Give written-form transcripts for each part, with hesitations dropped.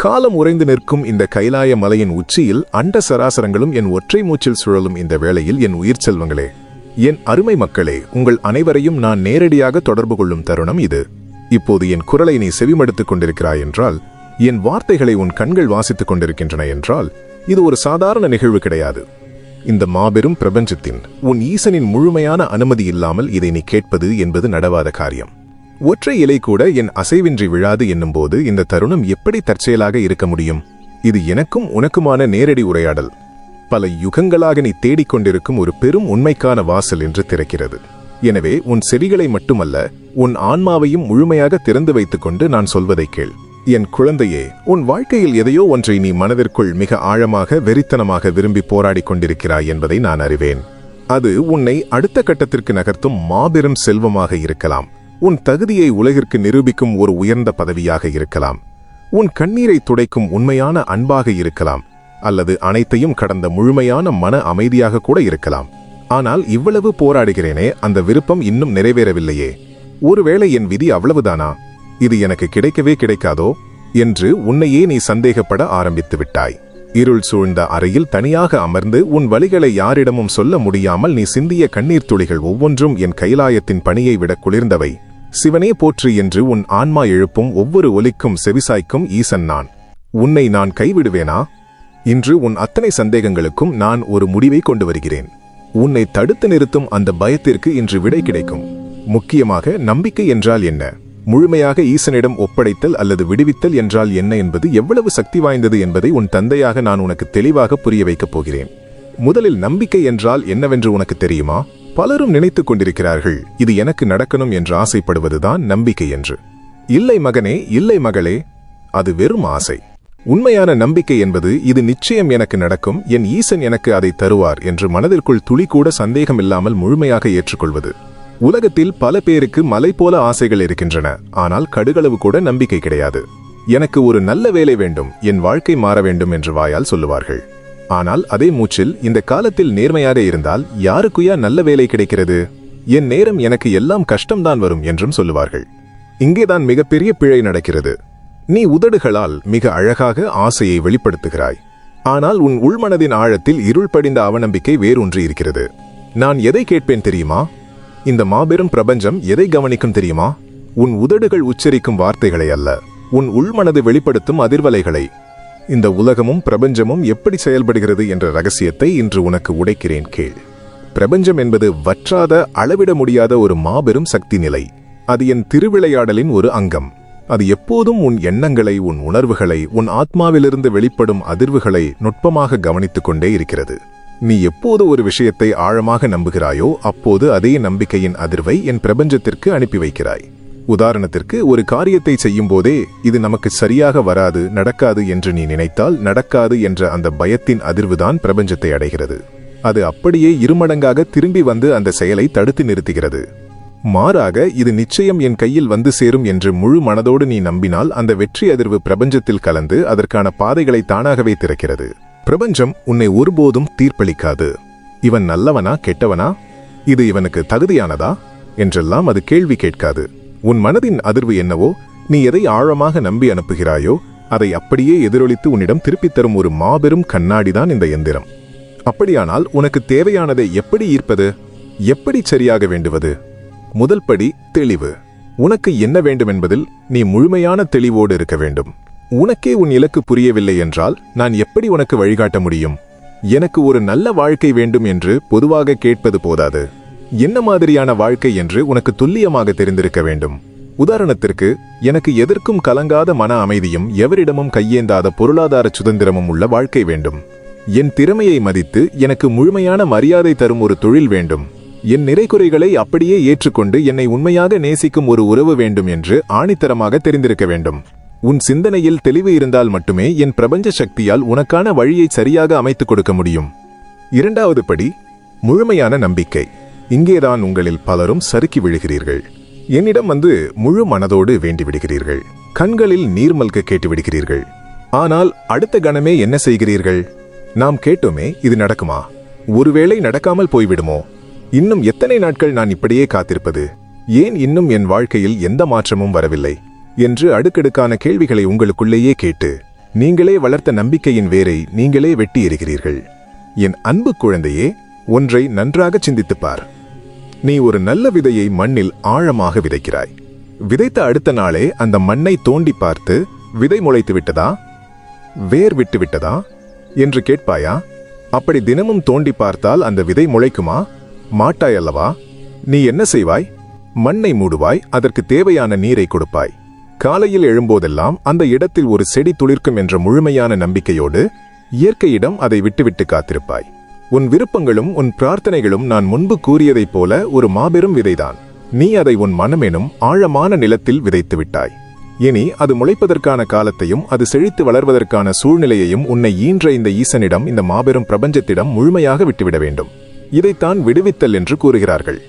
காலம் உறைந்து நிற்கும் இந்த கைலாய மலையின் உச்சியில் அண்ட சராசரங்களும் என் ஒற்றை மூச்சில் சுழலும் இந்த வேளையில் என் உயிர் செல்வங்களே, என் அருமை மக்களே, உங்கள் அனைவரையும் நான் நேரடியாக தொடர்பு கொள்ளும் தருணம் இது. இப்போது என் குரலை நீ செவிமடுத்துக் கொண்டிருக்கிறாய் என்றால், என் வார்த்தைகளை உன் கண்கள் வாசித்துக் கொண்டிருக்கின்றன என்றால், இது ஒரு சாதாரண நிகழ்வு கிடையாது. இந்த மாபெரும் பிரபஞ்சத்தின் உன் ஈசனின் முழுமையான அனுமதி இல்லாமல் இதை நீ கேட்பது என்பது நடவாத காரியம். ஒற்றை இலை கூட என் அசைவின்றி விழாது என்னும்போது இந்த தருணம் எப்படி தற்செயலாக இருக்க முடியும்? இது எனக்கும் உனக்குமான நேரடி உரையாடல். பல யுகங்களாக நீ தேடிக்கொண்டிருக்கும் ஒரு பெரும் உண்மைக்கான வாசல் என்று திறக்கிறது. எனவே உன் செவிகளை மட்டுமல்ல, உன் ஆன்மாவையும் முழுமையாக திறந்து வைத்துக் கொண்டு நான் சொல்வதை கேள். என் குழந்தையே, உன் வாழ்க்கையில் எதையோ ஒன்றை நீ மனதிற்குள் மிக ஆழமாக வெறித்தனமாக விரும்பி போராடிக் கொண்டிருக்கிறாய் என்பதை நான் அறிவேன். அது உன்னை அடுத்த கட்டத்திற்கு நகர்த்தும் மாபெரும் செல்வமாக இருக்கலாம், உன் தகுதியை உலகிற்கு நிரூபிக்கும் ஒரு உயர்ந்த பதவியாக இருக்கலாம், உன் கண்ணீரை துடைக்கும் உண்மையான அன்பாக இருக்கலாம், அல்லது அனைத்தையும் கடந்த முழுமையான மன அமைதியாக கூட இருக்கலாம். ஆனால் இவ்வளவு போராடுகிறேனே, அந்த விருப்பம் இன்னும் நிறைவேறவில்லையே. ஒருவேளை என் விதி அவ்வளவுதானா? இது எனக்கு கிடைக்கவே கிடைக்காதோ என்று உன்னையே நீ சந்தேகப்பட ஆரம்பித்து விட்டாய். இருள் சூழ்ந்த அறையில் தனியாக அமர்ந்து உன் வலிகளை யாரிடமும் சொல்ல முடியாமல் நீ சிந்திய கண்ணீர் துளிகள் ஒவ்வொன்றும் என் கைலாயத்தின் பணியை விட குளிர்ந்தவை. சிவனே போற்று என்று உன் ஆன்மா எழுப்பும் ஒவ்வொரு ஒலிக்கும் செவிசாய்க்கும் ஈசன் நான். உன்னை நான் கைவிடுவேனா? இன்று உன் அத்தனை சந்தேகங்களுக்கும் நான் ஒரு முடிவை கொண்டு வருகிறேன். உன்னை தடுத்து நிறுத்தும் அந்த பயத்திற்கு இன்று விடை கிடைக்கும். முக்கியமாக நம்பிக்கை என்றால் என்ன, முழுமையாக ஈசனிடம் ஒப்படைத்தல் அல்லது விடுவித்தல் என்றால் என்ன என்பது எவ்வளவு சக்தி வாய்ந்தது என்பதை உன் தந்தையாக நான் உனக்கு தெளிவாக புரிய வைக்கப் போகிறேன். முதலில் நம்பிக்கை என்றால் என்னவென்று உனக்கு தெரியுமா? பலரும் நினைத்துக் கொண்டிருக்கிறார்கள், இது எனக்கு நடக்கணும் என்று ஆசைப்படுவதுதான் நம்பிக்கை என்று. இல்லை மகனே, இல்லை மகளே, அது வெறும் ஆசை. உண்மையான நம்பிக்கை என்பது இது நிச்சயம் எனக்கு நடக்கும், என் ஈசன் எனக்கு அதை தருவார் என்று மனதிற்குள் துளி கூட சந்தேகம் இல்லாமல் முழுமையாக ஏற்றுக்கொள்வது. உலகத்தில் பல பேருக்கு மலை போல ஆசைகள் இருக்கின்றன, ஆனால் கடுகளவு கூட நம்பிக்கை கிடையாது. எனக்கு ஒரு நல்ல வேலை வேண்டும், என் வாழ்க்கை மாற வேண்டும் என்று வாயால் சொல்லுவார்கள். ஆனால் அதே மூச்சில் இந்த காலத்தில் நேர்மையாக இருந்தால் யாருக்குயா நல்ல வேலை கிடைக்கிறது? என் நேரம் எனக்கு எல்லாம் கஷ்டம்தான் வரும் என்றும் சொல்லுவார்கள். இங்கேதான் மிகப்பெரிய பிழை நடக்கிறது. நீ உதடுகளால் மிக அழகாக ஆசையை வெளிப்படுத்துகிறாய், ஆனால் உன் உள்மனதின் ஆழத்தில் இருள் படிந்த அவநம்பிக்கை வேரூன்றி இருக்கிறது. நான் எதை கேட்பேன் தெரியுமா? இந்த மாபெரும் பிரபஞ்சம் எதை கவனிக்கும் தெரியுமா? உன் உதடுகள் உச்சரிக்கும் வார்த்தைகளை அல்ல, உன் உள்மனது வெளிப்படுத்தும் அதிர்வலைகளை. இந்த உலகமும் பிரபஞ்சமும் எப்படி செயல்படுகிறது என்ற ரகசியத்தை இன்று உனக்கு உடைக்கிறேன், கேள். பிரபஞ்சம் என்பது வற்றாத, அளவிட முடியாத ஒரு மாபெரும் சக்தி நிலை. அது என் திருவிளையாடலின் ஒரு அங்கம். அது எப்போதும் உன் எண்ணங்களை, உன் உணர்வுகளை, உன் ஆத்மாவிலிருந்து வெளிப்படும் அதிர்வுகளை நுட்பமாக கவனித்துக் கொண்டே இருக்கிறது. நீ எப்போது ஒரு விஷயத்தை ஆழமாக நம்புகிறாயோ அப்போது அதே நம்பிக்கையின் அதிர்வை என் பிரபஞ்சத்திற்கு அனுப்பி வைக்கிறாய். உதாரணத்திற்கு, ஒரு காரியத்தை செய்யும் போதே இது நமக்கு சரியாக வராது, நடக்காது என்று நீ நினைத்தால் நடக்காது என்ற அந்த பயத்தின் அதிர்வுதான் பிரபஞ்சத்தை அடைகிறது. அது அப்படியே இருமடங்காக திரும்பி வந்து அந்த செயலை தடுத்து நிறுத்துகிறது. மாறாக, இது நிச்சயம் என் கையில் வந்து சேரும் என்று முழு மனதோடு நீ நம்பினால் அந்த வெற்றி அதிர்வு பிரபஞ்சத்தில் கலந்து அதற்கான பாதைகளை தானாகவே திறக்கிறது. பிரபஞ்சம் உன்னை ஒருபோதும் தீர்ப்பளிக்காது. இவன் நல்லவனா கெட்டவனா, இது இவனுக்கு தகுதியானதா என்றெல்லாம் அது கேள்வி கேட்காது. உன் மனதின் அதிர்வு என்னவோ, நீ எதை ஆழமாக நம்பி அனுப்புகிறாயோ அதை அப்படியே எதிரொலித்து உன்னிடம் திருப்பித் தரும் ஒரு மாபெரும் கண்ணாடிதான் இந்த எந்திரம். அப்படியானால் உனக்கு தேவையானதை எப்படி ஈர்ப்பது, எப்படி சரியாக வேண்டுவது? முதல் படி தெளிவு. உனக்கு என்ன வேண்டும் என்பதில் நீ முழுமையான தெளிவோடு இருக்க வேண்டும். உனக்கே உன் இலக்கு புரியவில்லை என்றால் நான் எப்படி உனக்கு வழிகாட்ட முடியும்? எனக்கு ஒரு நல்ல வாழ்க்கை வேண்டும் என்று பொதுவாக கேட்பது போதாது. என்ன மாதிரியான வாழ்க்கை என்று உனக்கு துல்லியமாக தெரிந்திருக்க வேண்டும். உதாரணத்திற்கு, எனக்கு எதற்கும் கலங்காத மன அமைதியும் எவரிடமும் கையேந்தாத பொருளாதார சுதந்திரமும் உள்ள வாழ்க்கை வேண்டும். என் திறமையை மதித்து எனக்கு முழுமையான மரியாதை தரும் ஒரு தொழில் வேண்டும். என் நிறைகுறைகளை அப்படியே ஏற்றுக்கொண்டு என்னை உண்மையாக நேசிக்கும் ஒரு உறவு வேண்டும் என்று ஆணித்தரமாக தெரிந்திருக்க வேண்டும். உன் சிந்தனையில் தெளிவு இருந்தால் மட்டுமே என் பிரபஞ்ச சக்தியால் உனக்கான வழியை சரியாக அமைத்துக் கொடுக்க முடியும். இரண்டாவது படி, முழுமையான நம்பிக்கை. இங்கேதான் உங்களில் பலரும் சறுக்கி விழுகிறீர்கள். என்னிடம் வந்து முழு மனதோடு வேண்டிவிடுகிறீர்கள், கண்களில் நீர் மல்க கேட்டுவிடுகிறீர்கள். ஆனால் அடுத்த கணமே என்ன செய்கிறீர்கள்? நாம் கேட்டோமே, இது நடக்குமா? ஒருவேளை நடக்காமல் போய்விடுமோ? இன்னும் எத்தனை நாட்கள் நான் இப்படியே காத்திருப்பது? ஏன் இன்னும் என் வாழ்க்கையில் எந்த மாற்றமும் வரவில்லை என்று அடுக்கடுக்கான கேள்விகளை உங்களுக்குள்ளேயே கேட்டு நீங்களே வளர்த்த நம்பிக்கையின் வேரை நீங்களே வெட்டி எறிகிறீர்கள். என் அன்பு குழந்தையே, ஒன்றை நன்றாக சிந்தித்துப் பார். நீ ஒரு நல்ல விதையை மண்ணில் ஆழமாக விதைக்கிறாய். விதைத்த அடுத்த நாளே அந்த மண்ணை தோண்டி பார்த்து விதை முளைத்து விட்டதா, வேர் விட்டு விட்டதா என்று கேட்பாயா? அப்படி தினமும் தோண்டி பார்த்தால் அந்த விதை முளைக்குமா? மாட்டாயல்லவா? நீ என்ன செய்வாய்? மண்ணை மூடுவாய், அதற்கு தேவையான நீரை கொடுப்பாய். காலையில் எழும்போதெல்லாம் அந்த இடத்தில் ஒரு செடி துளிர்க்கும் என்ற முழுமையான நம்பிக்கையோடு இயற்கையிடம் அதை விட்டுவிட்டு காத்திருப்பாய். உன் விருப்பங்களும் உன் பிரார்த்தனைகளும் நான் முன்பு கூறியதைப் போல ஒரு மாபெரும் விதைதான். நீ அதை உன் மனமெனும் ஆழமான நிலத்தில் விதைத்து விட்டாய். இனி அது முளைப்பதற்கான காலத்தையும் அது செழித்து வளர்வதற்கான சூழ்நிலையையும் உன்னை ஈன்ற இந்த ஈசனிடம், இந்த மாபெரும் பிரபஞ்சத்திடம் முழுமையாக விட்டுவிட வேண்டும். இதைத்தான் விடுவித்தல் என்று கூறுகிறார்கள்.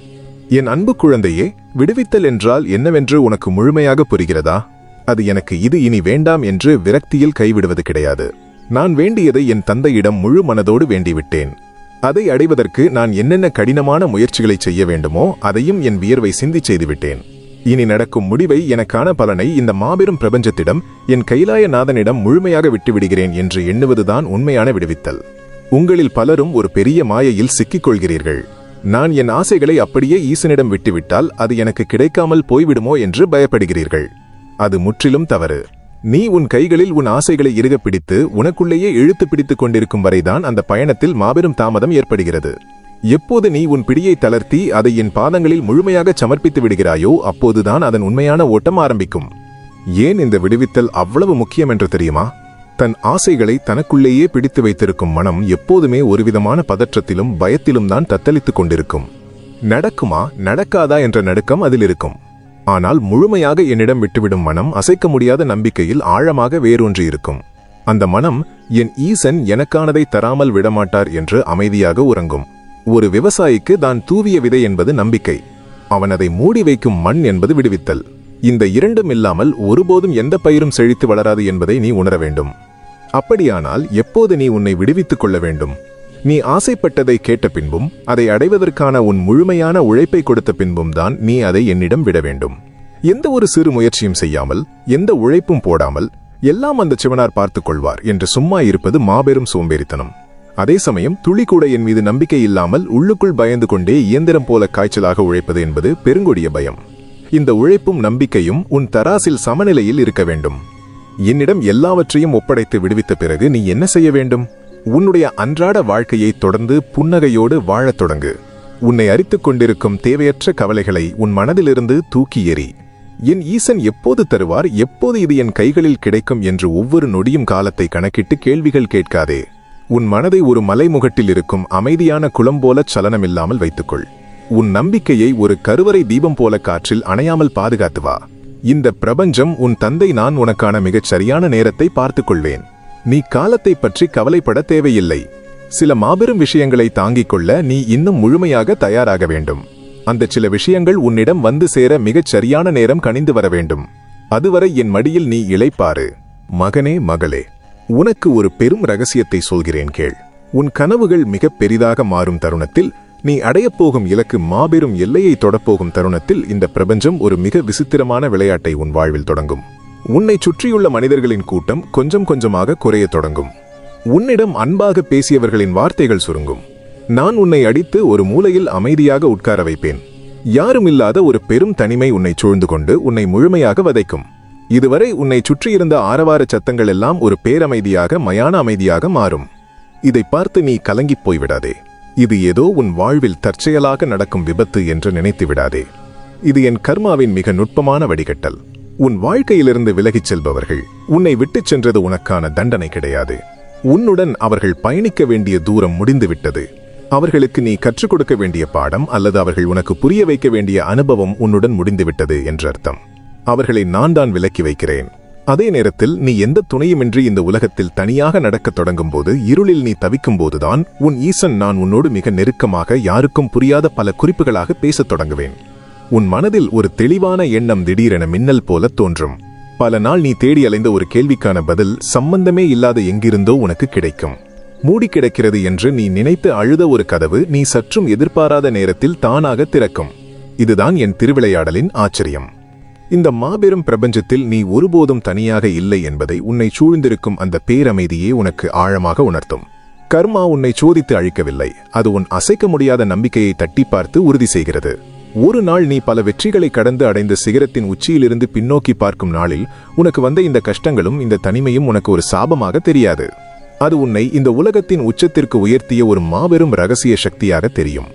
என் அன்பு குழந்தையே, விடுவித்தல் என்றால் என்னவென்று உனக்கு முழுமையாக புரிகிறதா? அது எனக்கு இது இனி வேண்டாம் என்று விரக்தியில் கைவிடுவது கிடையாது. நான் வேண்டியதை என் தந்தையிடம் முழு மனதோடு வேண்டிவிட்டேன். அதை அடைவதற்கு நான் என்னென்ன கடினமான முயற்சிகளை செய்ய வேண்டுமோ அதையும் என் வியர்வை சிந்தி செய்துவிட்டேன். இனி நடக்கும் முடிவை, எனக்கான பலனை இந்த மாபெரும் பிரபஞ்சத்திடம், என் கைலாயநாதனிடம் முழுமையாக விட்டுவிடுகிறேன் என்று எண்ணுவதுதான் உண்மையான விடுவித்தல். உங்களில் பலரும் ஒரு பெரிய மாயையில் சிக்கிக் கொள்கிறீர்கள். நான் என் ஆசைகளை அப்படியே ஈசனிடம் விட்டுவிட்டால் அது எனக்கு கிடைக்காமல் போய்விடுமோ என்று பயப்படுகிறீர்கள். அது முற்றிலும் தவறு. நீ உன் கைகளில் உன் ஆசைகளை இறுக பிடித்து உனக்குள்ளேயே இழுத்து பிடித்துக் கொண்டிருக்கும் வரைதான் அந்த பயணத்தில் மாபெரும் தாமதம் ஏற்படுகிறது. எப்போது நீ உன் பிடியை தளர்த்தி அதை என் பாதங்களில் முழுமையாக சமர்ப்பித்து விடுகிறாயோ அப்போதுதான் அதன் உண்மையான ஓட்டம் ஆரம்பிக்கும். ஏன் இந்த விடுவித்தல் அவ்வளவு முக்கியம் என்று தெரியுமா? தன் ஆசைகளை தனக்குள்ளேயே பிடித்து வைத்திருக்கும் மனம் எப்போதுமே ஒருவிதமான பதற்றத்திலும் பயத்திலும் தான் தத்தளித்துக் கொண்டிருக்கும். நடக்குமா நடக்காதா என்ற நடுக்கம் அதில் இருக்கும். ஆனால் முழுமையாக என்னிடம் விட்டுவிடும் மனம் அசைக்க முடியாத நம்பிக்கையில் ஆழமாக வேரூன்றி இருக்கும். அந்த மனம், என் ஈசன் எனக்கானதை தராமல் விடமாட்டார் என்று அமைதியாக உறங்கும். ஒரு விவசாயிக்கு தான் தூவிய விதை என்பது நம்பிக்கை, அவன் அதை மூடி வைக்கும் மண் என்பது விடுவித்தல். இந்த இரண்டும் இல்லாமல் ஒருபோதும் எந்த பயிரும் செழித்து வளராது என்பதை நீ உணர வேண்டும். அப்படியானால் எப்போது நீ உன்னை விடுவித்துக் கொள்ள வேண்டும்? நீ ஆசைப்பட்டதை கேட்ட பின்பும் அதை அடைவதற்கான உன் முழுமையான உழைப்பை கொடுத்த பின்பும் தான் நீ அதை என்னிடம் விட வேண்டும். எந்த ஒரு சிறு முயற்சியும் செய்யாமல், எந்த உழைப்பும் போடாமல், எல்லாம் அந்த சிவனார் பார்த்துக் கொள்வார் என்று சும்மா இருப்பது மாபெரும் சோம்பேறித்தனம். அதே சமயம் துளி கூட என் மீது நம்பிக்கை இல்லாமல் உள்ளுக்குள் பயந்து கொண்டே இயந்திரம் போல காய்ச்சலாக உழைப்பது என்பது பெருங்கொடிய பயம். இந்த உழைப்பும் நம்பிக்கையும் உன் தராசில் சமநிலையில் இருக்க வேண்டும். என்னிடம் எல்லாவற்றையும் ஒப்படைத்து விடுவித்த பிறகு நீ என்ன செய்ய வேண்டும்? உன்னுடைய அன்றாட வாழ்க்கையை தொடர்ந்து புன்னகையோடு வாழத் தொடங்கு. உன்னை அரித்துக் கொண்டிருக்கும் தேவையற்ற கவலைகளை உன் மனதிலிருந்து தூக்கி எறி. என் ஈசன் எப்போது தருவார், எப்போது இது என் கைகளில் கிடைக்கும் என்று ஒவ்வொரு நொடியும் காலத்தை கணக்கிட்டு கேள்விகள் கேட்காதே. உன் மனதை ஒரு மலைமுகட்டில் இருக்கும் அமைதியான குளம் போல சலனமில்லாமல் வைத்துக்கொள். உன் நம்பிக்கையை ஒரு கருவறை தீபம் போல காற்றில் அணையாமல் பாதுகாத்து வா. இந்த பிரபஞ்சம், உன் தந்தை நான் உனக்கான மிகச் சரியான நேரத்தை பார்த்துக் கொள்வேன். நீ காலத்தை பற்றி கவலைப்பட தேவையில்லை. சில மாபெரும் விஷயங்களை தாங்கிக் கொள்ள நீ இன்னும் முழுமையாக தயாராக வேண்டும். அந்த சில விஷயங்கள் உன்னிடம் வந்து சேர மிகச் சரியான நேரம் கனிந்து வர வேண்டும். அதுவரை என் மடியில் நீ இளைப்பாறு. மகனே, மகளே, உனக்கு ஒரு பெரும் ரகசியத்தை சொல்கிறேன் கேள். உன் கனவுகள் மிக பெரிதாக மாறும் தருணத்தில், நீ அடையப்போகும் இலக்கு மாபெரும் எல்லையை தொடப்போகும் தருணத்தில், இந்த பிரபஞ்சம் ஒரு மிக விசித்திரமான விளையாட்டை உன் வாழ்வில் தொடங்கும். உன்னை சுற்றியுள்ள மனிதர்களின் கூட்டம் கொஞ்சம் கொஞ்சமாக குறையத் தொடங்கும். உன்னிடம் அன்பாக பேசியவர்களின் வார்த்தைகள் சுருங்கும். நான் உன்னை அடித்து ஒரு மூலையில் அமைதியாக உட்கார வைப்பேன். யாருமில்லாத ஒரு பெரும் தனிமை உன்னை சூழ்ந்து கொண்டு உன்னை முழுமையாக வதைக்கும். இதுவரை உன்னை சுற்றியிருந்த ஆரவார சத்தங்கள் எல்லாம் ஒரு பேரமைதியாக, மயான அமைதியாக மாறும். இதை பார்த்து நீ கலங்கிப் போய்விடாதே. இது ஏதோ உன் வாழ்வில் தற்செயலாக நடக்கும் விபத்து என்று நினைத்து விடாதே. இது என் கர்மாவின் மிக நுட்பமான வடிகட்டல். உன் வாழ்க்கையிலிருந்து விலகிச் செல்பவர்கள், உன்னை விட்டுச் சென்றது உனக்கான தண்டனை கிடையாது. உன்னுடன் அவர்கள் பயணிக்க வேண்டிய தூரம் முடிந்துவிட்டது. அவர்களுக்கு நீ கற்றுக் கொடுக்க வேண்டிய பாடம் அல்லது அவர்கள் உனக்கு புரிய வைக்க வேண்டிய அனுபவம் உன்னுடன் முடிந்துவிட்டது என்று அர்த்தம். அவர்களை நான் தான் விலக்கி வைக்கிறேன். அதே நேரத்தில் நீ எந்த துணையுமின்றி இந்த உலகத்தில் தனியாக நடக்கத் தொடங்கும் போது, இருளில் நீ தவிக்கும் போதுதான் உன் ஈசன் நான் உன்னோடு மிக நெருக்கமாக, யாருக்கும் புரியாத பல குறிப்புகளாக பேசத் தொடங்குவேன். உன் மனதில் ஒரு தெளிவான எண்ணம் திடீரென மின்னல் போல தோன்றும். பல நாள் நீ தேடி அலைந்த ஒரு கேள்விக்கான பதில் சம்பந்தமே இல்லாத எங்கிருந்தோ உனக்கு கிடைக்கும். மூடி கிடக்கிறது என்று நீ நினைத்து அழுத ஒரு கதவு நீ சற்றும் எதிர்பாராத நேரத்தில் தானாக திறக்கும். இதுதான் என் திருவிளையாடலின் ஆச்சரியம். இந்த மாபெரும் பிரபஞ்சத்தில் நீ ஒருபோதும் தனியாக இல்லை என்பதை உன்னை சூழ்ந்திருக்கும் அந்த பேரமைதியே உனக்கு ஆழமாக உணர்த்தும். கர்மா உன்னை சோதித்து அழிக்கவில்லை, அது உன் அசைக்க முடியாத நம்பிக்கையை தட்டி பார்த்து உறுதி செய்கிறது. ஒரு நாள் நீ பல வெற்றிகளை கடந்து அடைந்த சிகரத்தின் உச்சியிலிருந்து பின்னோக்கி பார்க்கும் நாளில் உனக்கு வந்த இந்த கஷ்டங்களும் இந்த தனிமையும் உனக்கு ஒரு சாபமாக தெரியாது. அது உன்னை இந்த உலகத்தின் உச்சத்திற்கு உயர்த்திய ஒரு மாபெரும் ரகசிய சக்தியாக தெரியும்.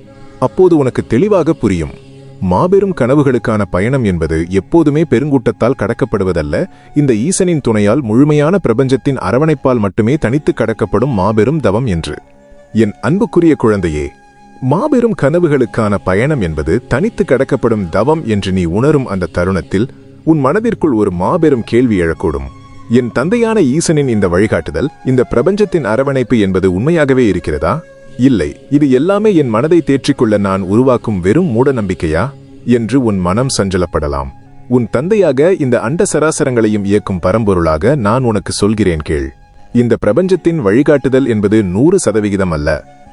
அப்போது உனக்கு தெளிவாக புரியும், மாபெரும் கனவுகளுக்கான பயணம் என்பது எப்போதுமே பெருங்கூட்டத்தால் கடக்கப்படுவதல்ல, இந்த ஈசனின் துணையால் முழுமையான பிரபஞ்சத்தின் அரவணைப்பால் மட்டுமே தனித்து கடக்கப்படும் மாபெரும் தவம் என்று. என் அன்புக்குரிய குழந்தையே, மாபெரும் கனவுகளுக்கான பயணம் என்பது தனித்து கடக்கப்படும் தவம் என்று நீ உணரும் அந்த தருணத்தில் உன் மனதிற்குள் ஒரு மாபெரும் கேள்வி எழக்கூடும். என் தந்தையான ஈசனின் இந்த வழிகாட்டுதல், இந்த பிரபஞ்சத்தின் அரவணைப்பு என்பது உண்மையாகவே இருக்கிறதா? இல்லை, இது எல்லாமே என் மனதை தேற்றிக்கொள்ள நான் உருவாக்கும் வெறும் மூட நம்பிக்கையா என்று உன் மனம் சஞ்சலப்படலாம். உன் தந்தையாக இந்த அண்ட சராசரங்களையும் இயக்கும் பரம்பொருளாக நான் உனக்கு சொல்கிறேன் கேள். இந்த பிரபஞ்சத்தின் வழிகாட்டுதல் என்பது 100% அல்ல,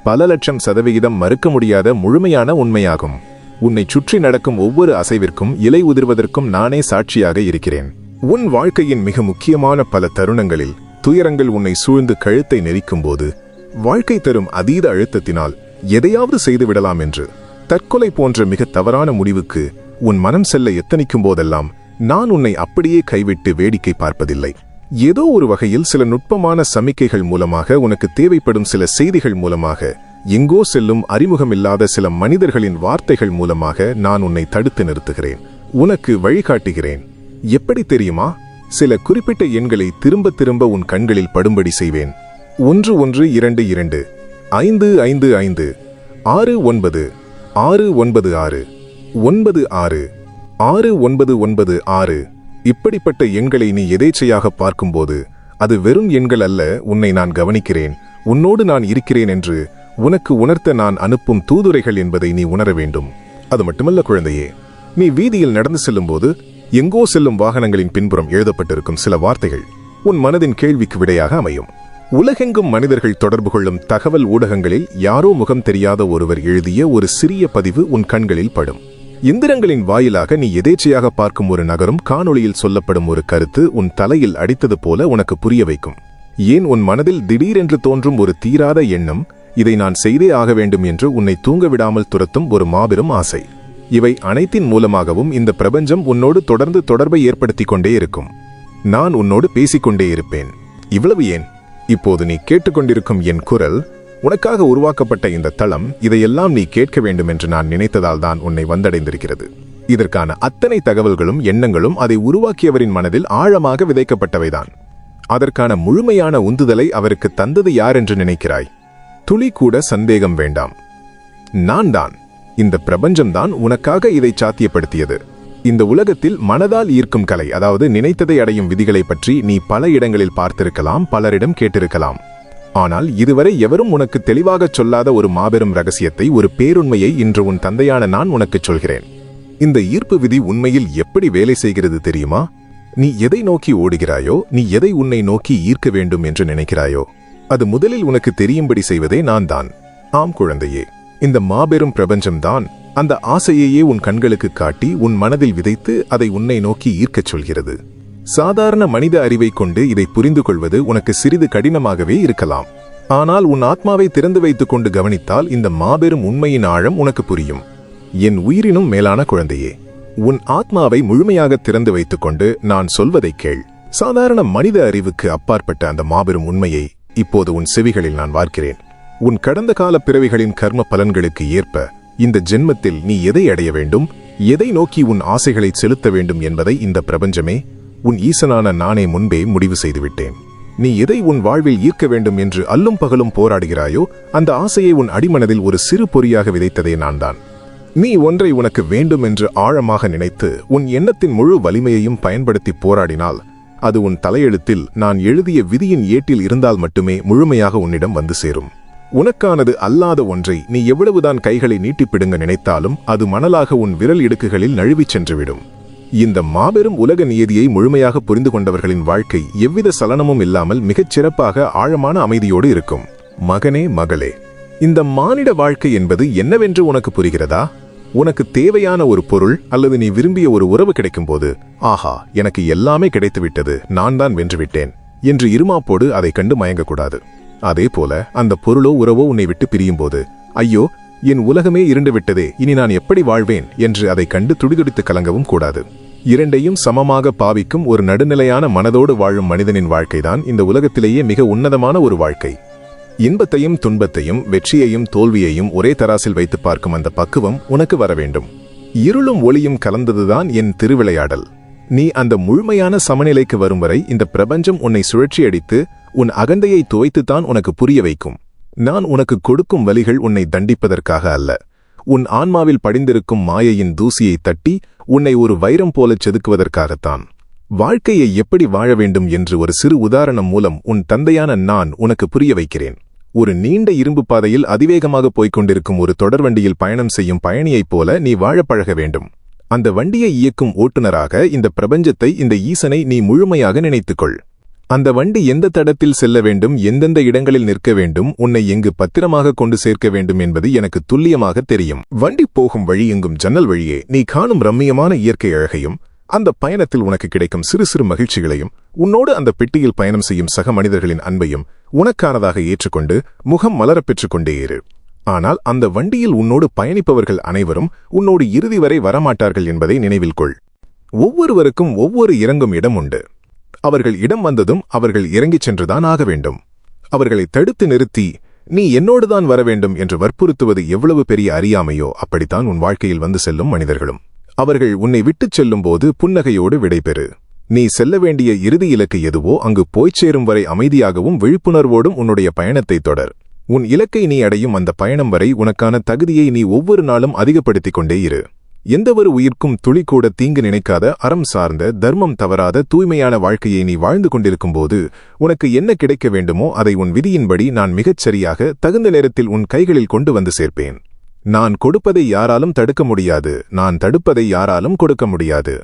பல லட்சம் சதவிகிதம் மறுக்க முடியாத முழுமையான உண்மையாகும். உன்னை சுற்றி நடக்கும் ஒவ்வொரு அசைவிற்கும் இலை உதிர்வதற்கும் நானே சாட்சியாக இருக்கிறேன். உன் வாழ்க்கையின் மிக முக்கியமான பல தருணங்களில் துயரங்கள் உன்னை சூழ்ந்து கழுத்தை நெரிக்கும் போது, வாழ்க்கை தரும் அதீத அழுத்தத்தினால் எதையாவது செய்துவிடலாம் என்று தற்கொலை போன்ற மிக தவறான முடிவுக்கு உன் மனம் செல்ல எத்தனிக்கும் போதெல்லாம் நான் உன்னை அப்படியே கைவிட்டு வேடிக்கை பார்ப்பதில்லை. ஏதோ ஒரு வகையில் சில நுட்பமான சமிக்கைகள் மூலமாக, உனக்கு தேவைப்படும் சில செய்திகள் மூலமாக, எங்கோ செல்லும் அறிமுகமில்லாத சில மனிதர்களின் வார்த்தைகள் மூலமாக நான் உன்னை தடுத்து நிறுத்துகிறேன், உனக்கு வழிகாட்டுகிறேன். எப்படி தெரியுமா? சில குறிப்பிட்ட எண்களை திரும்ப திரும்ப உன் கண்களில் படும்படி செய்வேன். 1122 555 69 696 96 6996. இப்படிப்பட்ட எண்களை நீ எதேச்சையாக பார்க்கும்போது அது வெறும் எண்கள் அல்ல, உன்னை நான் கவனிக்கிறேன், உன்னோடு நான் இருக்கிறேன் என்று உனக்கு உணர்த்த நான் அனுப்பும் தூதுரைகள் என்பதை நீ உணர வேண்டும். அது மட்டுமல்ல குழந்தையே, நீ வீதியில் நடந்து செல்லும்போது எங்கோ செல்லும் வாகனங்களின் பின்புறம் எழுதப்பட்டிருக்கும் சில வார்த்தைகள் உன் மனதின் கேள்விக்கு விடையாக அமையும். உலகெங்கும் மனிதர்கள் தொடர்பு கொள்ளும் தகவல் ஊடகங்களில் யாரோ முகம் தெரியாத ஒருவர் எழுதிய ஒரு சிறிய பதிவு உன் கண்களில் படும். எந்திரங்களின் வாயிலாக நீ எதேச்சையாக பார்க்கும் ஒரு நகரும் காணொளியில் சொல்லப்படும் ஒரு கருத்து உன் தலையில் அடித்தது போல உனக்கு புரிய வைக்கும். ஏன் உன் மனதில் திடீரென்று தோன்றும் ஒரு தீராத எண்ணம், இதை நான் செய்தே ஆக வேண்டும் என்று உன்னை தூங்க விடாமல் துரத்தும் ஒரு மாபெரும் ஆசை. இவை அனைத்தின் மூலமாகவும் இந்த பிரபஞ்சம் உன்னோடு தொடர்ந்து தொடர்பை ஏற்படுத்திக் கொண்டே இருக்கும். நான் உன்னோடு பேசிக்கொண்டே இருப்பேன். இவ்வளவு ஏன், இப்போது நீ கேட்டுக்கொண்டிருக்கும் என் குரல், உனக்காக உருவாக்கப்பட்ட இந்த தளம், இதையெல்லாம் நீ கேட்க வேண்டும் என்று நான் நினைத்ததால் தான் உன்னை வந்தடைந்திருக்கிறது. இதற்கான அத்தனை தகவல்களும் எண்ணங்களும் அதை உருவாக்கியவரின் மனதில் ஆழமாக விதைக்கப்பட்டவைதான். அதற்கான முழுமையான உந்துதலை அவருக்கு தந்தது யார் என்று நினைக்கிறாய்? துளி கூட சந்தேகம் வேண்டாம், நான் தான். இந்த பிரபஞ்சம்தான் உனக்காக இதை சாத்தியப்படுத்தியது. இந்த உலகத்தில் மனதால் ஈர்க்கும் கலை, அதாவது நினைத்ததை அடையும் விதிகளை பற்றி நீ பல இடங்களில் பார்த்திருக்கலாம், பலரிடம் கேட்டிருக்கலாம். ஆனால் இதுவரை எவரும் உனக்கு தெளிவாகச் சொல்லாத ஒரு மாபெரும் ரகசியத்தை, ஒரு பேருண்மையை இன்று உன் தந்தையான நான் உனக்குச் சொல்கிறேன். இந்த ஈர்ப்பு விதி உண்மையில் எப்படி வேலை செய்கிறது தெரியுமா? நீ எதை நோக்கி ஓடுகிறாயோ, நீ எதை உன்னை நோக்கி ஈர்க்க வேண்டும் என்று நினைக்கிறாயோ, அது முதலில் உனக்கு தெரியும்படி செய்வதே நான் தான். ஆம் குழந்தையே, இந்த மாபெரும் பிரபஞ்சம்தான் அந்த ஆசையையே உன் கண்களுக்கு காட்டி உன் மனதில் விதைத்து அதை உன்னை நோக்கி ஈர்க்கச் சொல்கிறது. சாதாரண மனித அறிவை கொண்டு இதை புரிந்து கொள்வது உனக்கு சிறிது கடினமாகவே இருக்கலாம். ஆனால் உன் ஆத்மாவை திறந்து வைத்துக் கொண்டு கவனித்தால் இந்த மாபெரும் உண்மையின் ஆழம் உனக்கு புரியும். என் உயிரினும் மேலான குழந்தையே, உன் ஆத்மாவை முழுமையாக திறந்து வைத்துக்கொண்டு நான் சொல்வதை கேள். சாதாரண மனித அறிவுக்கு அப்பாற்பட்ட அந்த மாபெரும் உண்மையை இப்போது உன் செவிகளில் நான் வார்க்கிறேன். உன் கடந்த கால பிறவிகளின் கர்ம பலன்களுக்கு ஏற்ப இந்த ஜென்மத்தில் நீ எதை அடைய வேண்டும், எதை நோக்கி உன் ஆசைகளை செலுத்த வேண்டும் என்பதை இந்த பிரபஞ்சமே, உன் ஈசனான நானே முன்பே முடிவு செய்துவிட்டேன். நீ எதை உன் வாழ்வில் ஈர்க்க வேண்டும் என்று அல்லும் பகலும் போராடுகிறாயோ, அந்த ஆசையை உன் அடிமனதில் ஒரு சிறு பொறியாக விதைத்ததே நான் தான். நீ ஒன்றை உனக்கு வேண்டும் என்று ஆழமாக நினைத்து உன் எண்ணத்தின் முழு வலிமையையும் பயன்படுத்தி போராடினால், அது உன் தலையெழுத்தில் நான் எழுதிய விதியின் ஏட்டில் இருந்தால் மட்டுமே முழுமையாக உன்னிடம் வந்து சேரும். உனக்கானது அல்லாத ஒன்றை நீ எவ்வளவுதான் கைகளை நீட்டிப்பிடுங்க நினைத்தாலும் அது மணலாக உன் விரல் இடுக்குகளில் நழுவிச் சென்றுவிடும். இந்த மாபெரும் உலக நியதியை முழுமையாக புரிந்து கொண்டவர்களின் வாழ்க்கை எவ்வித சலனமும் இல்லாமல் மிகச் சிறப்பாக ஆழமான அமைதியோடு இருக்கும். மகனே, மகளே, இந்த மானிட வாழ்க்கை என்பது என்னவென்று உனக்கு புரிகிறதா? உனக்கு தேவையான ஒரு பொருள் அல்லது நீ விரும்பிய ஒரு உறவு கிடைக்கும்போது, ஆஹா, எனக்கு எல்லாமே கிடைத்துவிட்டது, நான் தான் வென்றுவிட்டேன் என்று இருமாப்போடு அதை கண்டு மயங்கக்கூடாது. அதே போல அந்த பொருளோ உறவோ உன்னை விட்டு பிரியும்போது, ஐயோ, என் உலகமே இருண்டு விட்டதே, இனி நான் எப்படி வாழ்வேன் என்று அதை கண்டு துடிதுடித்து கலங்கவும் கூடாது. இரண்டையும் சமமாக பாவிக்கும் ஒரு நடுநிலையான மனதோடு வாழும் மனிதனின் வாழ்க்கைதான் இந்த உலகத்திலேயே மிக உன்னதமான ஒரு வாழ்க்கை. இன்பத்தையும் துன்பத்தையும் வெற்றியையும் தோல்வியையும் ஒரே தராசில் வைத்து பார்க்கும் அந்த பக்குவம் உனக்கு வர வேண்டும். இருளும் ஒளியும் கலந்ததுதான் என் திருவிளையாடல். நீ அந்த முழுமையான சமநிலைக்கு வரும் வரை இந்த பிரபஞ்சம் உன்னை சுழற்சியடித்து உன் அகந்தையை துவைத்துத்தான் உனக்கு புரிய வைக்கும். நான் உனக்கு கொடுக்கும் வலிகள் உன்னை தண்டிப்பதற்காக அல்ல, உன் ஆன்மாவில் படிந்திருக்கும் மாயையின் தூசியை தட்டி உன்னை ஒரு வைரம் போலச் செதுக்குவதற்காகத்தான். வாழ்க்கையை எப்படி வாழ வேண்டும் என்று ஒரு சிறு உதாரணம் மூலம் உன் தந்தையான நான் உனக்கு புரிய வைக்கிறேன். ஒரு நீண்ட இரும்பு பாதையில் அதிவேகமாக போய்க் கொண்டிருக்கும் ஒரு தொடர்வண்டியில் பயணம் செய்யும் பயணியைப் போல நீ வாழப் பழக வேண்டும். அந்த வண்டியை இயக்கும் ஓட்டுநராக இந்த பிரபஞ்சத்தை, இந்த ஈசனை நீ முழுமையாக நினைத்துக்கொள். அந்த வண்டி எந்த தடத்தில் செல்ல வேண்டும், எந்தெந்த இடங்களில் நிற்க வேண்டும், உன்னை எங்கு பத்திரமாக கொண்டு சேர்க்க வேண்டும் என்பது எனக்கு துல்லியமாக தெரியும். வண்டி போகும் வழி எங்கும் ஜன்னல் வழியே நீ காணும் ரம்மியமான இயற்கை அழகையும், அந்த பயணத்தில் உனக்கு கிடைக்கும் சிறு சிறு மகிழ்ச்சிகளையும், உன்னோடு அந்த பெட்டியில் பயணம் செய்யும் சக மனிதர்களின் அன்பையும் உனக்கானதாக ஏற்றுக்கொண்டு முகம் மலரப் பெற்றுக்கொண்டே இரு. ஆனால் அந்த வண்டியில் உன்னோடு பயணிப்பவர்கள் அனைவரும் உன்னோடு இறுதி வரை வரமாட்டார்கள் என்பதை நினைவில் கொள். ஒவ்வொருவருக்கும் ஒவ்வொரு இறங்கும் இடம் உண்டு. அவர்கள் இடம் வந்ததும் அவர்கள் இறங்கிச் சென்றுதான் ஆக வேண்டும். அவர்களை தடுத்து நிறுத்தி நீ என்னோடுதான் வர வேண்டும் என்று வற்புறுத்துவது எவ்வளவு பெரிய அறியாமையோ அப்படித்தான் உன் வாழ்க்கையில் வந்து செல்லும் மனிதர்களும். அவர்கள் உன்னை விட்டுச் செல்லும் போது புன்னகையோடு விடைபெறு. நீ செல்ல வேண்டிய இறுதி இலக்கு எதுவோ அங்கு போய்ச் சேரும் வரை அமைதியாகவும் விழிப்புணர்வோடும் உன்னுடைய பயணத்தை தொடர். உன் இலக்கை நீ அடையும் அந்த பயணம் வரை உனக்கான தகுதியை நீ ஒவ்வொரு நாளும் அதிகப்படுத்திக் கொண்டே இரு. எந்தவொரு உயிர்க்கும் துளி கூட தீங்கு நினைக்காத, அறம் சார்ந்த, தர்மம் தவறாத தூய்மையான வாழ்க்கையை நீ வாழ்ந்து கொண்டிருக்கும்போது உனக்கு என்ன கிடைக்க வேண்டுமோ அதை உன் விதியின்படி நான் மிகச் சரியாக தகுந்த நேரத்தில் உன் கைகளில் கொண்டு வந்து சேர்ப்பேன். நான் கொடுப்பதை யாராலும் தடுக்க முடியாது, நான் தடுப்பதை யாராலும் கொடுக்க முடியாது.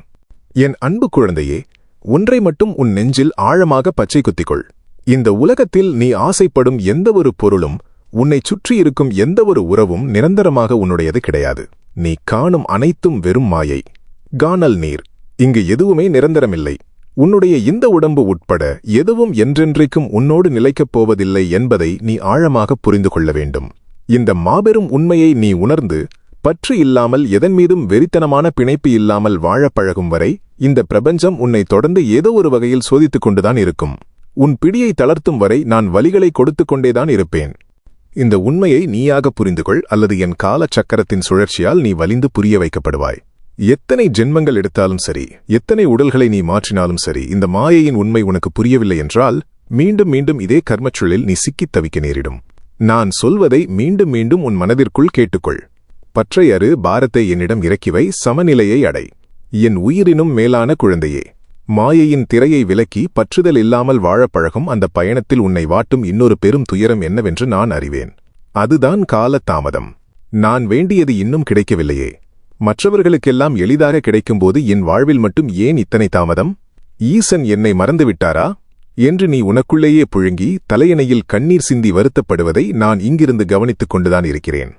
என் அன்பு குழந்தையே, ஒன்றை மட்டும் உன் நெஞ்சில் ஆழமாக பச்சை குத்திக்கொள். இந்த உலகத்தில் நீ ஆசைப்படும் எந்தவொரு பொருளும், உன்னை சுற்றியிருக்கும் எந்தவொரு உறவும் நிரந்தரமாக உன்னுடையது கிடையாது. நீ காணும் அனைத்தும் வெறும் மாயை, கானல் நீர். இங்கு எதுவுமே நிரந்தரமில்லை. உன்னுடைய இந்த உடம்பு உட்பட எதுவும் என்றென்றைக்கும் உன்னோடு நிலைக்கப் போவதில்லை என்பதை நீ ஆழமாக புரிந்து கொள்ள வேண்டும். இந்த மாபெரும் உண்மையை நீ உணர்ந்து பற்று இல்லாமல், எதன் மீதும் வெறித்தனமான பிணைப்பு இல்லாமல் வாழப் பழகும் வரை இந்த பிரபஞ்சம் உன்னை தொடர்ந்து ஏதோ ஒரு வகையில் சோதித்துக் கொண்டுதான் இருக்கும். உன் பிடியை தளர்த்தும் வரை நான் வலிகளை கொடுத்துக் கொண்டேதான் இருப்பேன். இந்த உண்மையை நீயாக புரிந்துகொள், அல்லது என் கால சக்கரத்தின் சுழற்சியால் நீ வலிந்து புரிய வைக்கப்படுவாய். எத்தனை ஜென்மங்கள் எடுத்தாலும் சரி, எத்தனை உடல்களை நீ மாற்றினாலும் சரி, இந்த மாயையின் உண்மை உனக்கு புரியவில்லை என்றால் மீண்டும் மீண்டும் இதே கர்மச்சுழலில் நீ சிக்கித் தவிக்க நேரிடும். நான் சொல்வதை மீண்டும் மீண்டும் உன் மனதிற்குள் கேட்டுக்கொள். பற்றை அறு, பாரத்தை என்னிடம் இறக்கிவை, சமநிலையை அடை. என் உயிரினும் மேலான குழந்தையே, மாயையின் திரையை விலக்கி பற்றுதல் இல்லாமல் வாழப்பழகும் அந்த பயணத்தில் உன்னை வாட்டும் இன்னொரு பெரும் துயரம் என்னவென்று நான் அறிவேன். அதுதான் கால தாமதம். நான் வேண்டியது இன்னும் கிடைக்கவில்லையே. மற்றவர்களுக்கெல்லாம் எளிதாக கிடைக்கும்போது என் வாழ்வில் மட்டும் ஏன் இத்தனை தாமதம்? ஈசன் என்னை மறந்துவிட்டாரா என்று நீ உனக்குள்ளேயே புழுங்கி தலையணையில் கண்ணீர் சிந்தி வருத்தப்படுவதை நான் இங்கிருந்து கவனித்துக் கொண்டுதான் இருக்கிறேன்.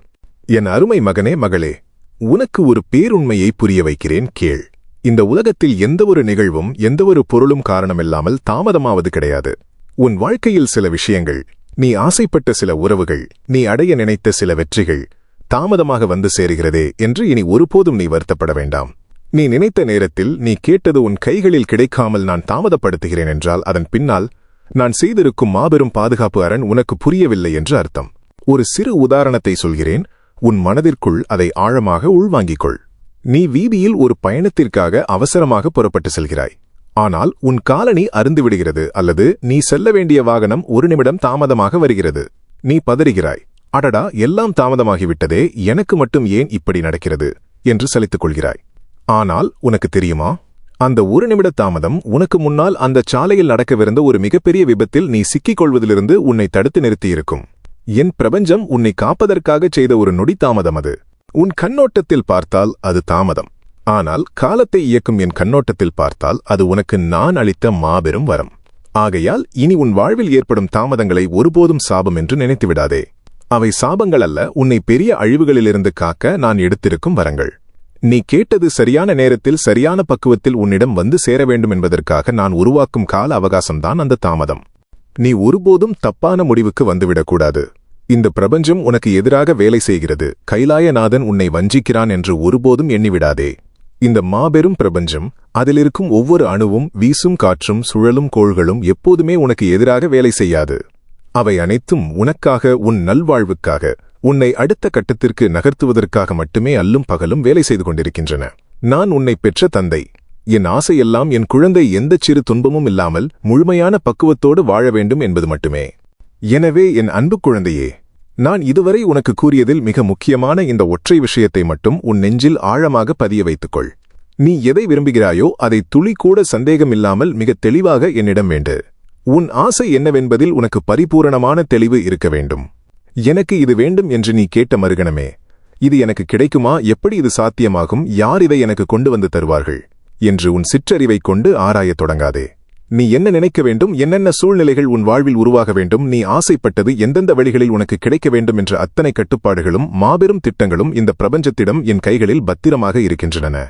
என் அருமை மகனே, மகளே, உனக்கு ஒரு பேருண்மையை புரிய வைக்கிறேன், கேள். இந்த உலகத்தில் எந்தவொரு நிகழ்வும், எந்தவொரு பொருளும் காரணமில்லாமல் தாமதமாவது கிடையாது. உன் வாழ்க்கையில் சில விஷயங்கள், நீ ஆசைப்பட்ட சில உறவுகள், நீ அடைய நினைத்த சில வெற்றிகள் தாமதமாக வந்து சேருகிறதே என்று இனி ஒருபோதும் நீ வருத்தப்பட வேண்டாம். நீ நினைத்த நேரத்தில் நீ கேட்டது உன் கைகளில் கிடைக்காமல் நான் தாமதப்படுத்துகிறேன் என்றால் அதன் பின்னால் நான் செய்திருக்கும் மாபெரும் பாதுகாப்பு அரண் உனக்கு புரியவில்லை என்று அர்த்தம். ஒரு சிறு உதாரணத்தை சொல்கிறேன், உன் மனதிற்குள் அதை ஆழமாக உள்வாங்கிக் கொள். நீ வீதியில் ஒரு பயணத்திற்காக அவசரமாக புறப்பட்டு செல்கிறாய். ஆனால் உன் காலணி அருந்துவிடுகிறது, அல்லது நீ செல்ல வேண்டிய வாகனம் ஒரு நிமிடம் தாமதமாக வருகிறது. நீ பதறுகிறாய். அடடா, எல்லாம் தாமதமாகிவிட்டதே, எனக்கு மட்டும் ஏன் இப்படி நடக்கிறது என்று சலித்துக் கொள்கிறாய். ஆனால் உனக்கு தெரியுமா, அந்த ஒரு நிமிட தாமதம் உனக்கு முன்னால் அந்த சாலையில் நடக்கவிருந்த ஒரு மிகப்பெரிய விபத்தில் நீ சிக்கிக் கொள்வதிலிருந்து உன்னை தடுத்து நிறுத்தியிருக்கும். என் பிரபஞ்சம் உன்னை காப்பதற்காகச் செய்த ஒரு நொடி தாமதம் அது. உன் கண்ணோட்டத்தில் பார்த்தால் அது தாமதம். ஆனால் காலத்தை இயக்கும் என் கண்ணோட்டத்தில் பார்த்தால் அது உனக்கு நான் அளித்த மாபெரும் வரம். ஆகையால் இனி உன் வாழ்வில் ஏற்படும் தாமதங்களை ஒருபோதும் சாபம் என்று நினைத்துவிடாதே. அவை சாபங்கள் அல்ல, உன்னை பெரிய அழிவுகளிலிருந்து காக்க நான் எடுத்திருக்கும் வரங்கள். நீ கேட்டது சரியான நேரத்தில் சரியான பக்குவத்தில் உன்னிடம் வந்து சேர வேண்டும் என்பதற்காக நான் உருவாக்கும் கால அவகாசம்தான் அந்த தாமதம். நீ ஒருபோதும் தப்பான முடிவுக்கு வந்துவிடக்கூடாது. இந்த பிரபஞ்சம் உனக்கு எதிராக வேலை செய்கிறது, கைலாயநாதன் உன்னை வஞ்சிக்கிறான் என்று ஒருபோதும் எண்ணிவிடாதே. இந்த மாபெரும் பிரபஞ்சம், அதிலிருக்கும் ஒவ்வொரு அணுவும், வீசும் காற்றும், சுழலும் கோள்களும் எப்போதுமே உனக்கு எதிராக வேலை செய்யாது. அவை அனைத்தும் உனக்காக, உன் நல்வாழ்வுக்காக, உன்னை அடுத்த கட்டத்திற்கு நகர்த்துவதற்காக மட்டுமே அல்லும் பகலும் வேலை செய்து கொண்டிருக்கின்றன. நான் உன்னை பெற்ற தந்தை. என் ஆசையெல்லாம் என் குழந்தை எந்தச் சிறு துன்பமும் இல்லாமல் முழுமையான பக்குவத்தோடு வாழ வேண்டும் என்பது மட்டுமே. எனவே என் அன்பு குழந்தையே, நான் இதுவரை உனக்கு கூறியதில் மிக முக்கியமான இந்த ஒற்றை விஷயத்தை மட்டும் உன் நெஞ்சில் ஆழமாக பதிய வைத்துக்கொள். நீ எதை விரும்புகிறாயோ அதை துளி கூட சந்தேகமில்லாமல் மிக தெளிவாக என்னிடம் வேண்டு. உன் ஆசை என்னவென்பதில் உனக்கு பரிபூரணமான தெளிவு இருக்க வேண்டும். எனக்கு இது வேண்டும் என்று நீ கேட்ட மறுகணமே, இது எனக்கு கிடைக்குமா, எப்படி இது சாத்தியமாகும், யார் இதை எனக்கு கொண்டு வந்து தருவார்கள் என்று உன் சிற்றறிவைக் கொண்டு ஆராயத் தொடங்காதே. நீ என்ன நினைக்க வேண்டும், என்னென்ன சூழ்நிலைகள் உன் வாழ்வில் உருவாக வேண்டும், நீ ஆசைப்பட்டது எந்தெந்த வழிகளில் உனக்கு கிடைக்க வேண்டும் என்ற அத்தனை கட்டுப்பாடுகளும் மாபெரும் திட்டங்களும் இந்த பிரபஞ்சத்திடம் என் கைகளில் பத்திரமாக இருக்கின்றன.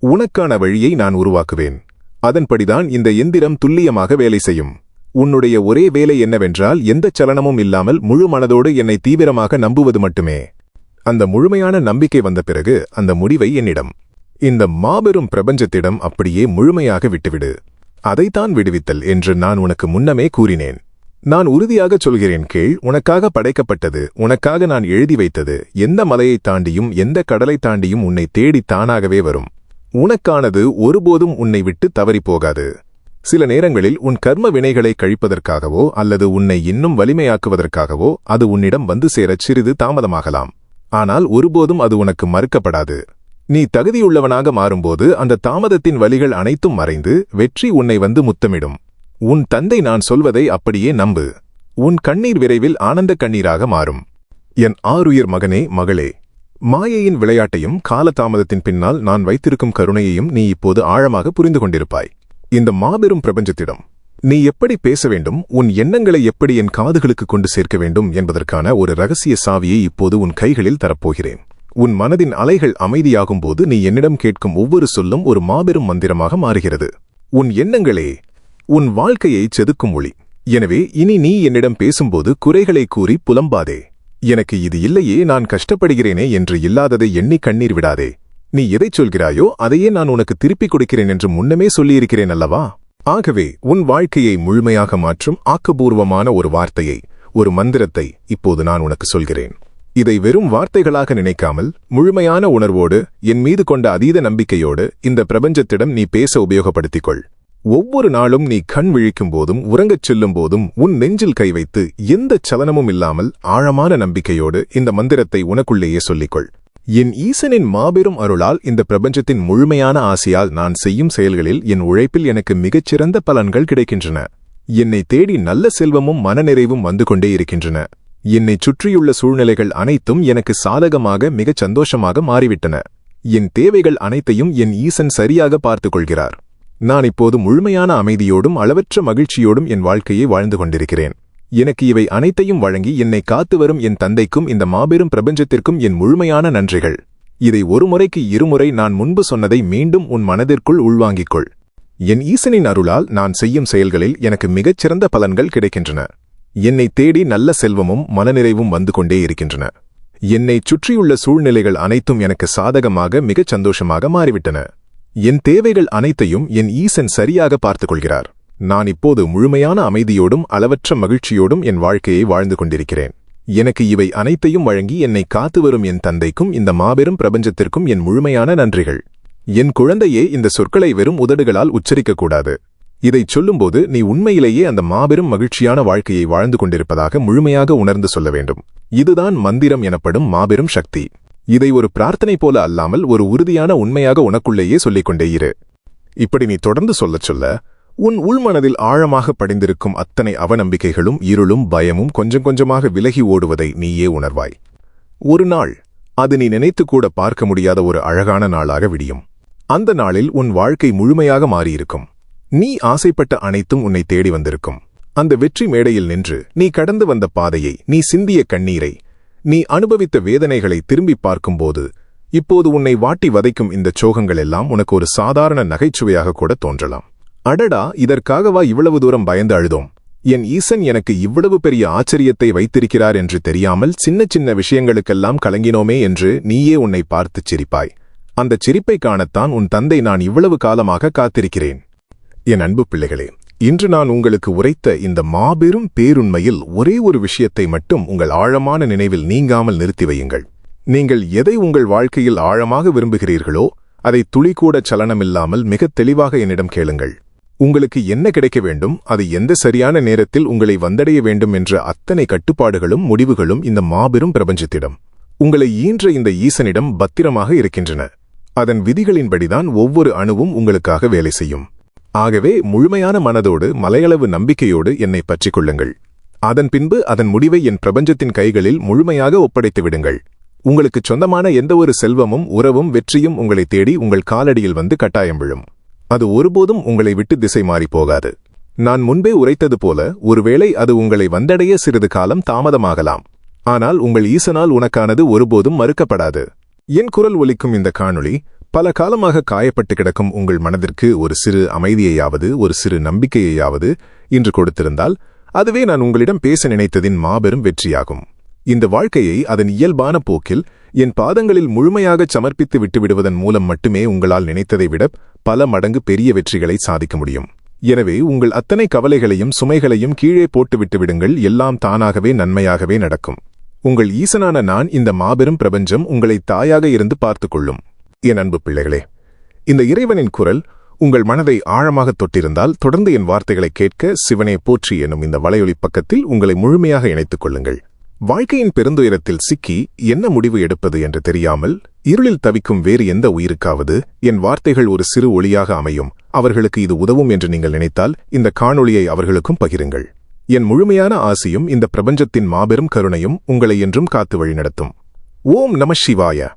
உனக்கான வழியை நான் உருவாக்குவேன். அதன்படிதான் இந்த எந்திரம் துல்லியமாக வேலை செய்யும். உன்னுடைய ஒரே வேலை என்னவென்றால் எந்தச் சலனமும் இல்லாமல் முழு மனதோடு என்னை தீவிரமாக நம்புவது மட்டுமே. அந்த முழுமையான நம்பிக்கை வந்த பிறகு அந்த முடிவை என்னிடம், இந்த மாபெரும் பிரபஞ்சத்திடம் அப்படியே முழுமையாக விட்டுவிடு. அதைத்தான் விடுவித்தல் என்று நான் உனக்கு முன்னமே கூறினேன். நான் உறுதியாகச் சொல்கிறேன் கேள். உனக்காக படைக்கப்பட்டது, உனக்காக நான் எழுதி வைத்தது எந்த மலையைத் தாண்டியும் எந்த கடலைத் தாண்டியும் உன்னை தேடி தானாகவே வரும். உனக்கானது ஒருபோதும் உன்னை விட்டு தவறிப்போகாது. சில நேரங்களில் உன் கர்ம வினைகளை கழிப்பதற்காகவோ அல்லது உன்னை இன்னும் வலிமையாக்குவதற்காகவோ அது உன்னிடம் வந்து சேரச் சிறிது தாமதமாகலாம். ஆனால் ஒருபோதும் அது உனக்கு மறுக்கப்படாது. நீ தகுதியுள்ளவனாக மாறும்போது அந்த தாமதத்தின் வலிகள் அனைத்தும் மறைந்து வெற்றி உன்னை வந்து முத்தமிடும். உன் தந்தை நான் சொல்வதை அப்படியே நம்பு. உன் கண்ணீர் விரைவில் ஆனந்த கண்ணீராக மாறும். என் ஆருயிர் மகனே, மகளே, மாயையின் விளையாட்டையும் காலதாமதத்தின் பின்னால் நான் வைத்திருக்கும் கருணையையும் நீ இப்போது ஆழமாக புரிந்து கொண்டிருப்பாய். இந்த மாபெரும் பிரபஞ்சத்திடம் நீ எப்படி பேச வேண்டும், உன் எண்ணங்களை எப்படி என் காதுகளுக்கு கொண்டு சேர்க்க வேண்டும் என்பதற்கான ஒரு ரகசிய சாவியை இப்போது உன் கைகளில் தரப்போகிறேன். உன் மனதின் அலைகள் அமைதியாகும்போது நீ என்னிடம் கேட்கும் ஒவ்வொரு சொல்லும் ஒரு மாபெரும் மந்திரமாக மாறுகிறது. உன் எண்ணங்களே உன் வாழ்க்கையை செதுக்கும் ஒளி. எனவே இனி நீ என்னிடம் பேசும்போது குறைகளை கூறி புலம்பாதே. எனக்கு இது இல்லையே, நான் கஷ்டப்படுகிறேனே என்று இல்லாததை எண்ணி கண்ணீர் விடாதே. நீ எதைச் சொல்கிறாயோ அதையே நான் உனக்கு திருப்பிக் கொடுக்கிறேன் என்று முன்னமே சொல்லியிருக்கிறேன் அல்லவா? ஆகவே உன் வாழ்க்கையை முழுமையாக மாற்றும் ஆக்கபூர்வமான ஒரு வார்த்தையை, ஒரு மந்திரத்தை இப்போது நான் உனக்கு சொல்கிறேன். இதை வெறும் வார்த்தைகளாக நினைக்காமல் முழுமையான உணர்வோடு, என் மீது கொண்ட அதீத நம்பிக்கையோடு இந்த பிரபஞ்சத்திடம் நீ பேச உபயோகப்படுத்திக்கொள். ஒவ்வொரு நாளும் நீ கண் விழிக்கும் போதும் உறங்கச் செல்லும் போதும் உன் நெஞ்சில் கை வைத்து எந்தச் சலனமும் இல்லாமல் ஆழமான நம்பிக்கையோடு இந்த மந்திரத்தை உனக்குள்ளேயே சொல்லிக்கொள். என் ஈசனின் மாபெரும் அருளால் இந்த பிரபஞ்சத்தின் முழுமையான ஆசையால் நான் செய்யும் செயல்களில் என் உழைப்பில் எனக்கு மிகச்சிறந்த பலன்கள் கிடைக்கின்றன. என்னை தேடி நல்ல செல்வமும் மனநிறைவும் வந்து கொண்டே இருக்கின்றன. என்னைச் சுற்றியுள்ள சூழ்நிலைகள் அனைத்தும் எனக்கு சாதகமாக மிகச் சந்தோஷமாக மாறிவிட்டன. என் தேவைகள் அனைத்தையும் என் ஈசன் சரியாக பார்த்துக் கொள்கிறார். நான் இப்போது முழுமையான அமைதியோடும் அளவற்ற மகிழ்ச்சியோடும் என் வாழ்க்கையை வாழ்ந்து கொண்டிருக்கிறேன். எனக்கு இவை அனைத்தையும் வழங்கி என்னை காத்து வரும் என் தந்தைக்கும் இந்த மாபெரும் பிரபஞ்சத்திற்கும் என் முழுமையான நன்றிகள். இதை ஒரு முறைக்கு இருமுறை நான் முன்பு சொன்னதை மீண்டும் உன் மனதிற்குள் உள்வாங்கிக்கொள். என் ஈசனின் அருளால் நான் செய்யும் செயல்களில் எனக்கு மிகச்சிறந்த பலன்கள் கிடைக்கின்றன. என்னை தேடி நல்ல செல்வமும் மனநிறைவும் வந்து கொண்டே இருக்கின்றன. என்னைச் சுற்றியுள்ள சூழ்நிலைகள் அனைத்தும் எனக்கு சாதகமாக மிகச் சந்தோஷமாக மாறிவிட்டன. என் தேவைகள் அனைத்தையும் என் ஈசன் சரியாக பார்த்துக் கொள்கிறார். நான் இப்போது முழுமையான அமைதியோடும் அளவற்ற மகிழ்ச்சியோடும் என் வாழ்க்கையை வாழ்ந்து கொண்டிருக்கிறேன். எனக்கு இவை அனைத்தையும் வழங்கி என்னை காத்து வரும் என் தந்தைக்கும் இந்த மாபெரும் பிரபஞ்சத்திற்கும் என் முழுமையான நன்றிகள். என் குழந்தையே, இந்த சொற்களை வெறும் உதடுகளால் உச்சரிக்கக்கூடாது. இதைச் சொல்லும்போது நீ உண்மையிலேயே அந்த மாபெரும் மகிழ்ச்சியான வாழ்க்கையை வாழ்ந்து கொண்டிருப்பதாக முழுமையாக உணர்ந்து சொல்ல வேண்டும். இதுதான் மந்திரம் எனப்படும் மாபெரும் சக்தி. இதை ஒரு பிரார்த்தனை போல அல்லாமல் ஒரு உறுதியான உண்மையாக உனக்குள்ளேயே சொல்லிக்கொண்டே இரு. இப்படி நீ தொடர்ந்து சொல்லச் சொல்ல உன் உள்மனதில் ஆழமாக படிந்திருக்கும் அத்தனை அவநம்பிக்கைகளும் இருளும் பயமும் கொஞ்சம் கொஞ்சமாக விலகி ஓடுவதை நீயே உணர்வாய். ஒரு நாள் அது நீ நினைத்துக்கூட பார்க்க முடியாத ஒரு அழகான நாளாக விடியும். அந்த நாளில் உன் வாழ்க்கை முழுமையாக மாறியிருக்கும். நீ ஆசைப்பட்ட அனைத்தும் உன்னை தேடி வந்திருக்கும். அந்த வெற்றி மேடையில் நின்று நீ கடந்து வந்த பாதையை, நீ சிந்திய கண்ணீரை, நீ அனுபவித்த வேதனைகளை திரும்பிப் பார்க்கும்போது இப்போது உன்னை வாட்டி வதைக்கும் இந்த சோகங்கள் எல்லாம் உனக்கு ஒரு சாதாரண நகைச்சுவையாக கூட தோன்றலாம். அடடா, இதற்காகவா இவ்வளவு தூரம் பயந்து அழுதோம்? என் ஈசன் எனக்கு இவ்வளவு பெரிய ஆச்சரியத்தை வைத்திருக்கிறார் என்று தெரியாமல் சின்ன சின்ன விஷயங்களுக்கெல்லாம் கலங்கினோமே என்று நீயே உன்னை பார்த்துச் சிரிப்பாய். அந்தச் சிரிப்பைக் காணத்தான் உன் தந்தை நான் இவ்வளவு காலமாக காத்திருக்கிறேன். என் அன்பு பிள்ளைகளே, இன்று நான் உங்களுக்கு உரைத்த இந்த மாபெரும் பேருண்மையில் ஒரே ஒரு விஷயத்தை மட்டும் உங்கள் ஆழமான நினைவில் நீங்காமல் நிறுத்தி வையுங்கள். நீங்கள் எதை உங்கள் வாழ்க்கையில் ஆழமாக விரும்புகிறீர்களோ அதை துளிக்கூட சலனமில்லாமல் மிகத் தெளிவாக என்னிடம் கேளுங்கள். உங்களுக்கு என்ன கிடைக்க வேண்டும், அது எந்த சரியான நேரத்தில் உங்களை வந்தடைய வேண்டும் என்ற அத்தனை கட்டுப்பாடுகளும் முடிவுகளும் இந்த மாபெரும் பிரபஞ்சத்திடம், உங்களை ஈன்ற இந்த ஈசனிடம் பத்திரமாக இருக்கின்றன. அதன் விதிகளின்படிதான் ஒவ்வொரு அணுவும் உங்களுக்காக வேலை செய்யும். ஆகவே முழுமையான மனதோடு மலையளவு நம்பிக்கையோடு என்னை பற்றிக் கொள்ளுங்கள். அதன் பின்பு அதன் முடிவை என் பிரபஞ்சத்தின் கைகளில் முழுமையாக ஒப்படைத்து விடுங்கள். உங்களுக்குச் சொந்தமான எந்தவொரு செல்வமும் உறவும் வெற்றியும் உங்களை தேடி உங்கள் காலடியில் வந்து கட்டாயம் விழும். அது ஒருபோதும் உங்களை விட்டு திசை மாறி போகாது. நான் முன்பே உரைத்தது போல ஒருவேளை அது உங்களை வந்தடைய சிறிது காலம் தாமதமாகலாம். ஆனால் உங்கள் ஈசனால் உனக்கானது ஒருபோதும் மறுக்கப்படாது. என் குரல் ஒலிக்கும் இந்த காணொளி பல காலமாக காயப்பட்டு கிடக்கும் உங்கள் மனதிற்கு ஒரு சிறு அமைதியையாவது ஒரு சிறு நம்பிக்கையையாவது இன்று கொடுத்திருந்தால் அதுவே நான் உங்களிடம் பேச நினைத்ததின் மாபெரும் வெற்றியாகும். இந்த வாழ்க்கையை அதன் இயல்பான போக்கில் என் பாதங்களில் முழுமையாகச் சமர்ப்பித்து விட்டுவிடுவதன் மூலம் மட்டுமே உங்களால் நினைத்ததை விட பல மடங்கு பெரிய வெற்றிகளை சாதிக்க முடியும். எனவே உங்கள் அத்தனை கவலைகளையும் சுமைகளையும் கீழே போட்டு விட்டுவிடுங்கள். எல்லாம் தானாகவே நன்மையாகவே நடக்கும். உங்கள் ஈசனான நான், இந்த மாபெரும் பிரபஞ்சம் உங்களை தாயாக இருந்து பார்த்துக் கொள்ளும். என் அன்பு பிள்ளைகளே, இந்த இறைவனின் குரல் உங்கள் மனதை ஆழமாக தொட்டிருந்தால் தொடர்ந்து என் வார்த்தைகளை கேட்க சிவனே போற்றி எனும் இந்த வலையொலி பக்கத்தில் உங்களை முழுமையாக இணைத்துக் கொள்ளுங்கள். வாழ்க்கையின் பெருந்துயரத்தில் சிக்கி என்ன முடிவு எடுப்பது என்று தெரியாமல் இருளில் தவிக்கும் வேறு எந்த உயிருக்காவது என் வார்த்தைகள் ஒரு சிறு ஒளியாக அமையும். அவர்களுக்கு இது உதவும் என்று நீங்கள் நினைத்தால் இந்த காணொளியை அவர்களுக்கும் பகிருங்கள். என் முழுமையான ஆசியும் இந்த பிரபஞ்சத்தின் மாபெரும் கருணையும் உங்களை என்றும் காத்து வழிநடத்தும். ஓம் நம சிவாய.